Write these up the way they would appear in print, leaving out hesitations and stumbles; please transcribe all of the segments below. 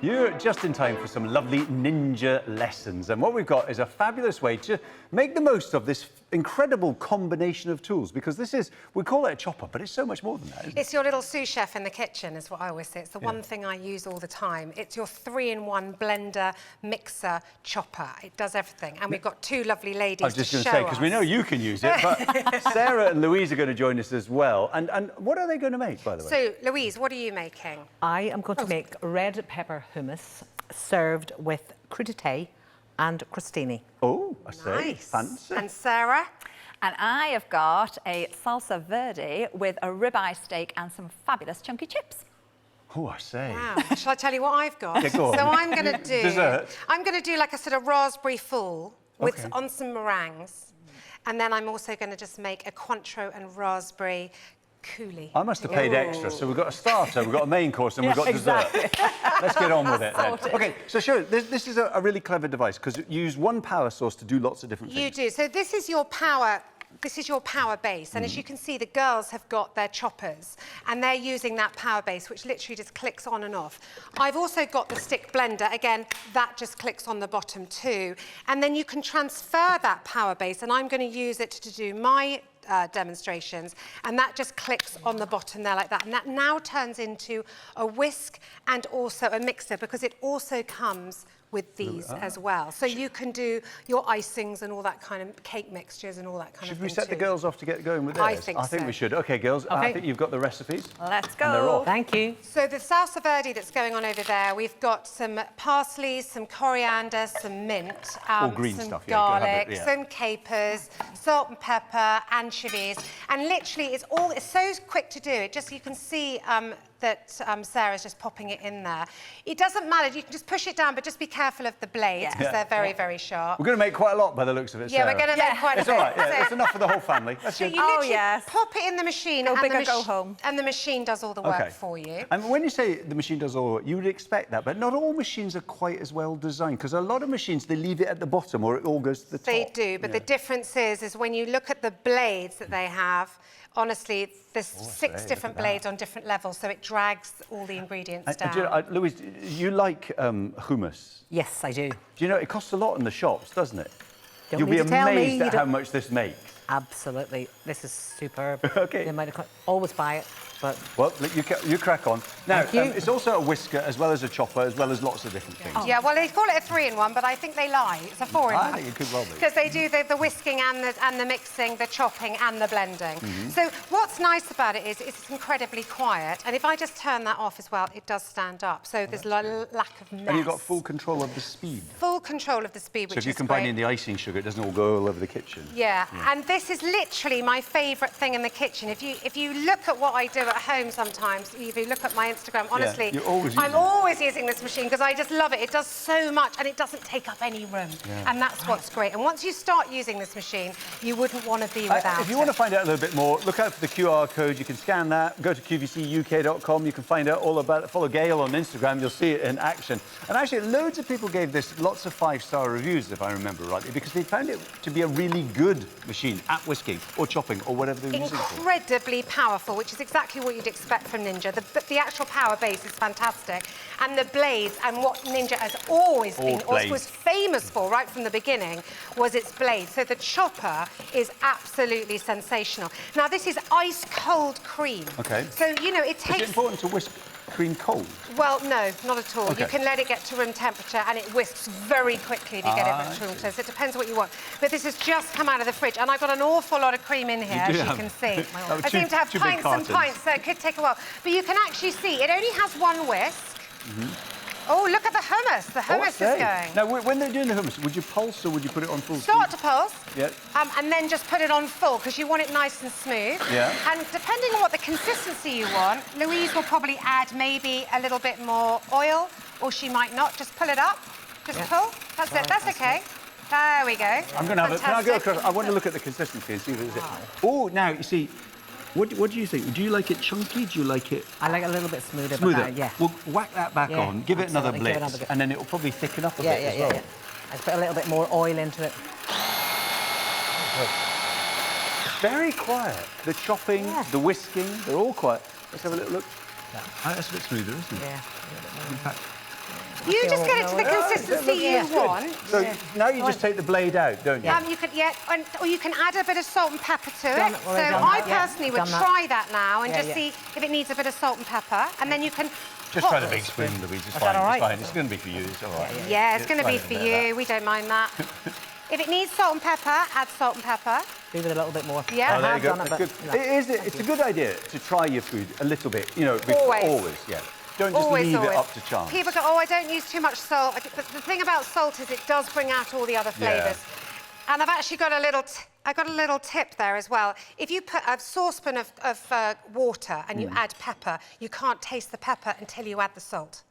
You're just in time for some lovely ninja lessons. And what we've got is a fabulous way to make the most of this incredible combination of tools, because this is, we call it a chopper, but it's so much more than that, isn't it? It's your little sous chef in the kitchen, is what I always say. It's the one thing I use all the time. It's your 3-in-1 blender, mixer, chopper. It does everything. And we've got two lovely ladies I was just to going to show say, because we us. know you can use it, but Sarah and Louise are going to join us as well. And what are they going to make, by the way? So, Louise, what are you making? I am going to make red pepper hummus served with crudité and crostini. Oh, I say, Nice. fancy. And Sarah? And I have got a salsa verde with a ribeye steak and some fabulous chunky chips. Oh, I say. Wow. Shall I tell you what I've got? Yeah, go on. So I'm going to do... Dessert. I'm going to do like a sort of raspberry fool with Okay. on some meringues. And then I'm also going to just make a Cointreau and raspberry coulis. I must have paid extra. So we've got a starter, we've got a main course, and we've got dessert. Let's get on with it then. OK, so sure, this is a really clever device, because you use one power source to do lots of different things. You do. So this is your power... This is your power base, and as you can see, the girls have got their choppers, and they're using that power base, which literally just clicks on and off. I've also got the stick blender. Again, that just clicks on the bottom too. And then you can transfer that power base, and I'm going to use it to do my demonstrations, and that just clicks on the bottom there like that. And that now turns into a whisk and also a mixer, because it also comes with these as well. So you can do your icings and all that kind of cake mixtures and all that kind of Should thing we set too. the girls off to get going with theirs? I think we so. should. OK, girls, I Okay. think you've got the recipes. Let's And they're go. off. Thank you. So the salsa verde that's going on over there, we've got some parsley, some coriander, some mint, All green some stuff, yeah, go have it, garlic, yeah. some capers, salt and pepper, anchovies, and literally it's so quick to do. It just, you can see that Sarah's just popping it in there. It doesn't matter, you can just push it down, but just be careful of the blades, because they're very, very sharp. We're going to make quite a lot by the looks of it, Yeah, Sarah. we're going to make quite a It's bit. all right, yeah, So- it's enough for the whole family. That's So good. you Oh, literally yes. pop it in the machine, Go and big the or go home. and the machine does all the work for you. And when you say the machine does all the work, you would expect that, but not all machines are quite as well designed, because a lot of machines, they leave it at the bottom or it all goes to the top. They do, but the difference is when you look at the blades that they have, honestly, there's 6 look different at blades on different levels, so it drags all the ingredients And down. do you know, Louise, you like hummus. Yes, I do. Do you know, it costs a lot in the shops, doesn't it? Don't You'll need be to tell me, amazed you at how don't- much this makes. Absolutely. This is superb. OK. They might have always buy it, but Well, look, you crack on. Now, Thank you. it's also a whisker, as well as a chopper, as well as lots of different things. Yeah, well, they call it a 3-in-1, but I think they lie. It's a 4-in-1. I think it could well be. Because they do the whisking and the mixing, the chopping and the blending. Mm-hmm. So what's nice about it is it's incredibly quiet. And if I just turn that off as well, it does stand up. So there's lack of mess. And you've got full control of the speed. Full control of the speed, So which if you is combine great. in the icing sugar, it doesn't all go all over the kitchen. Yeah, and this is literally my favourite thing in the kitchen. If you look at what I do at home sometimes, if you look at my Instagram, honestly, you're always I'm using it. always using this machine because I just love it. It does so much and it doesn't take up any room. And that's what's great. And once you start using this machine, you wouldn't want to be without If you it. want to find out a little bit more, look out for the QR code. You can scan that. Go to QVCUK.com. You can find out all about it. Follow Gail on Instagram. You'll see it in action. And actually, loads of people gave this lots of 5-star reviews, if I remember rightly, because they found it to be a really good machine at whisking or chopping or whatever they were using it for. Incredibly powerful, which is exactly what you'd expect from Ninja. The actual power base is fantastic. And the blades, and what Ninja has always been, blades. was famous for right from the beginning, was its blades. So the chopper is absolutely sensational. Now, this is ice-cold cream. OK. So, you know, it Is takes... it important to whisk cream cold? Well, no, not at all. Okay. You can let it get to room temperature and it whisks very quickly if you get it to room temperature. So it depends what you want. But this has just come out of the fridge and I've got an awful lot of cream in here, as you can see. Oh, I seem to have two big pints and cartons. pints, so it could take a while. But you can actually see, it only has one whisk. Oh, look at the hummus. The hummus is going. Now, when they're doing the hummus, would you pulse or would you put it on full Start to speed? pulse. Yeah. And then just put it on full because you want it nice and smooth. Yeah. And depending on what the consistency you want, Louise will probably add maybe a little bit more oil, or she might not. Just pull it up. Just pull. That's it. That's okay. There we go. I'm going to have it. Can I go Fantastic. across? I want to look at the consistency and see if it's it. Oh, now, you see, what do you think? Do you like it chunky? Do you like it I like it a little bit smoother. smoother? But yeah. Well, whack that back Yeah, on, give it another absolutely, give it blitz, another go. and then it'll probably thicken up a Yeah, bit yeah, as yeah, well. yeah. I put a little bit more oil into it. Very quiet. The chopping, the whisking, they're all quiet. Let's have a little look. That's a bit smoother, isn't it? Yeah. In fact, You just get it to the consistency you want. So now you just take the blade out, don't you? You could, or you can add a bit of salt and pepper to it. So done I that, yeah. personally would try that now and just see if it needs a bit of salt and pepper, and then you can. Just try the big spoon, Louise. It's fine. It's fine. It's going to be for you. It's all right. Yeah, it's going to be for you. We don't mind that. If it needs salt and pepper, add salt and pepper. Do with a little bit more. Yeah. Oh, there you go. Done it, but, It's a good idea to try your food a little bit. You know, always, yeah. Don't just leave it up to chance. People go, oh, I don't use too much salt. The thing about salt is it does bring out all the other flavours. And I've actually got a little tip there as well. If you put a saucepan of water and you add pepper, you can't taste the pepper until you add the salt.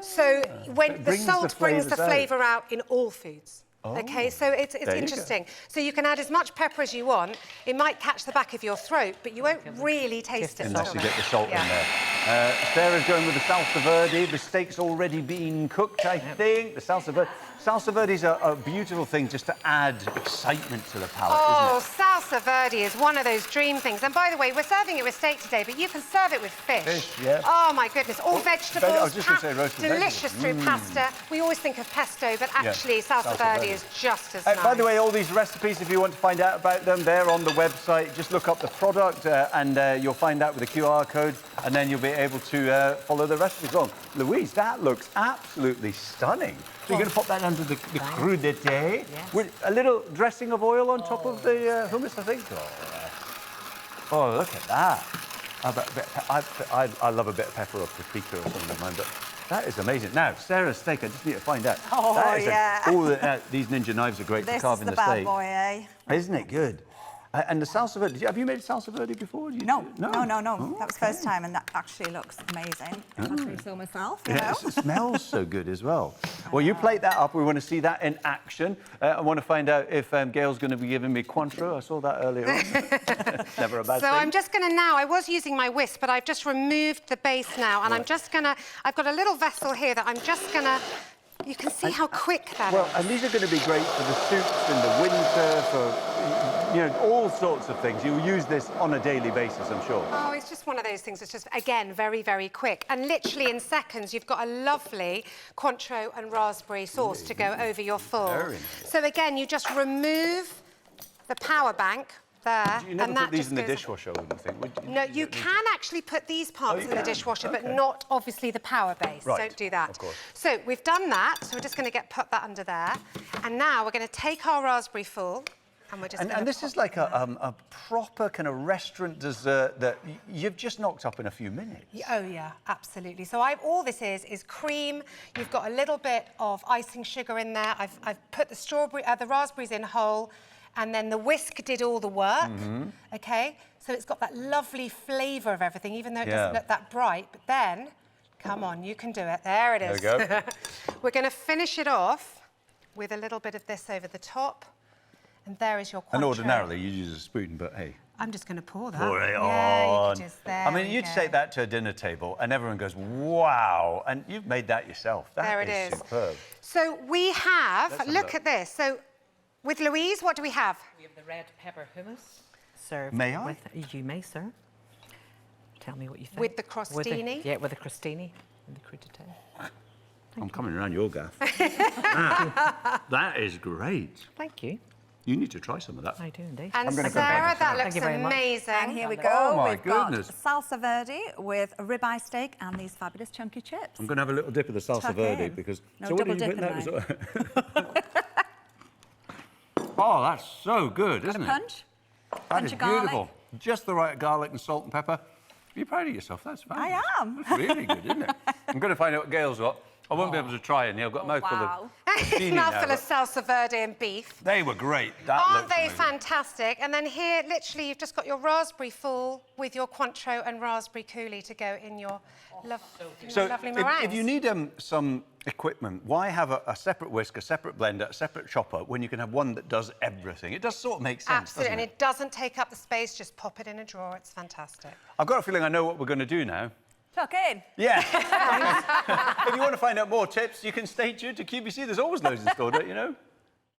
So when the salt brings the flavour out in all foods. Okay, so it's interesting. So you can add as much pepper as you want. It might catch the back of your throat, but you won't really taste it. Unless you get the salt in there. Sarah's going with the Salsa Verde. The steak's already been cooked, I think. The Salsa Verde. Salsa Verde is a beautiful thing just to add excitement to the palate, isn't it? Salsa Verde is one of those dream things. And by the way, we're serving it with steak today, but you can serve it with fish. Fish, yeah. Oh, my goodness. All vegetables. I was just going to say roasted delicious through pasta. We always think of pesto, but actually Salsa Verde is just as nice. By the way, all these recipes, if you want to find out about them, they're on the website. Just look up the product and you'll find out with the QR code, and then you'll be able to follow the recipes along. Louise, that looks absolutely stunning. So you're going to pop that under the crudité with a little dressing of oil on top of the hummus, I think. Oh, look at that. I love a bit of pepper or paprika or something like mine, but that is amazing. Now, Sarah's steak, I just need to find out. These ninja knives are great for carving the steak. This is the bad boy, eh? Isn't it good? And the Salsa Verde, have you made Salsa Verde before? No. Oh, that was first time, and that actually looks amazing. I'll try to myself, you know. It smells so good as well. Well, you plate that up. We want to see that in action. I want to find out if Gail's going to be giving me Cointreau. I saw that earlier on. Never a bad thing. So I'm just going to now, I was using my whisk, but I've just removed the base now, and I'm just going to, I've got a little vessel here that I'm just going to, you can see how quick that is. Well, and these are going to be great for the soups in the winter, for, you know, all sorts of things. You'll use this on a daily basis, I'm sure. Oh, it's just one of those things. It's just, again, very, very quick. And literally in seconds, you've got a lovely Cointreau and raspberry sauce to go over your full. Very nice. So again, you just remove the power bank there. You never put these in the dishwasher, I wouldn't think, would you? No, you can actually put these parts in the dishwasher, but not obviously the power base. Right. Don't do that. Of course. So we've done that. So we're just going to put that under there. And now we're going to take our raspberry full. And we're just and this is like a proper kind of restaurant dessert that you've just knocked up in a few minutes. Oh, yeah, absolutely. So all this is cream. You've got a little bit of icing sugar in there. I've put the raspberries in whole, and then the whisk did all the work, OK? So it's got that lovely flavour of everything, even though it doesn't look that bright. But then, come on, you can do it. There it is. There we go. We're going to finish it off with a little bit of this over the top. And there is your Cointreau. And ordinarily, you use a spoon, but hey. I'm just going to pour that. Pour it on. Yeah, you can just, there I mean, you take that to a dinner table and everyone goes, wow. And you've made that yourself. That is superb. So we have, look at this. So with Louise, what do we have? We have the red pepper hummus served May I? with, you may, sir. Tell me what you think. With the crostini? With the crostini and the crudité. I'm coming around your gaff. That is great. Thank you. You need to try some of that. I do indeed. And Sarah, that looks amazing. And here we go. Oh, my We've goodness. got Salsa Verde with a ribeye steak and these fabulous chunky chips. I'm going to have a little dip of the Salsa Verde because... No, so what double are you dip putting that? Oh, that's so good, isn't it? Punch? That is beautiful. Just the right garlic and salt and pepper. You're proud of yourself, that's fine. I am. That's really good, isn't it? I'm going to find out what Gail's got. I won't be able to try any. I've got a mouthful of... Mouthful of Salsa Verde and beef. They were great. Aren't they fantastic? And then here, literally, you've just got your raspberry full with your Cointreau and raspberry coulis to go in your lovely meringues. If you need some equipment, why have a separate whisk, a separate blender, a separate chopper when you can have one that does everything? It does sort of make sense, Absolutely, and doesn't it doesn't take up the space. Just pop it in a drawer. It's fantastic. I've got a feeling I know what we're going to do now. Tuck in. Yeah. If you want to find out more tips, you can stay tuned to QVC. There's always loads in store, don't you know?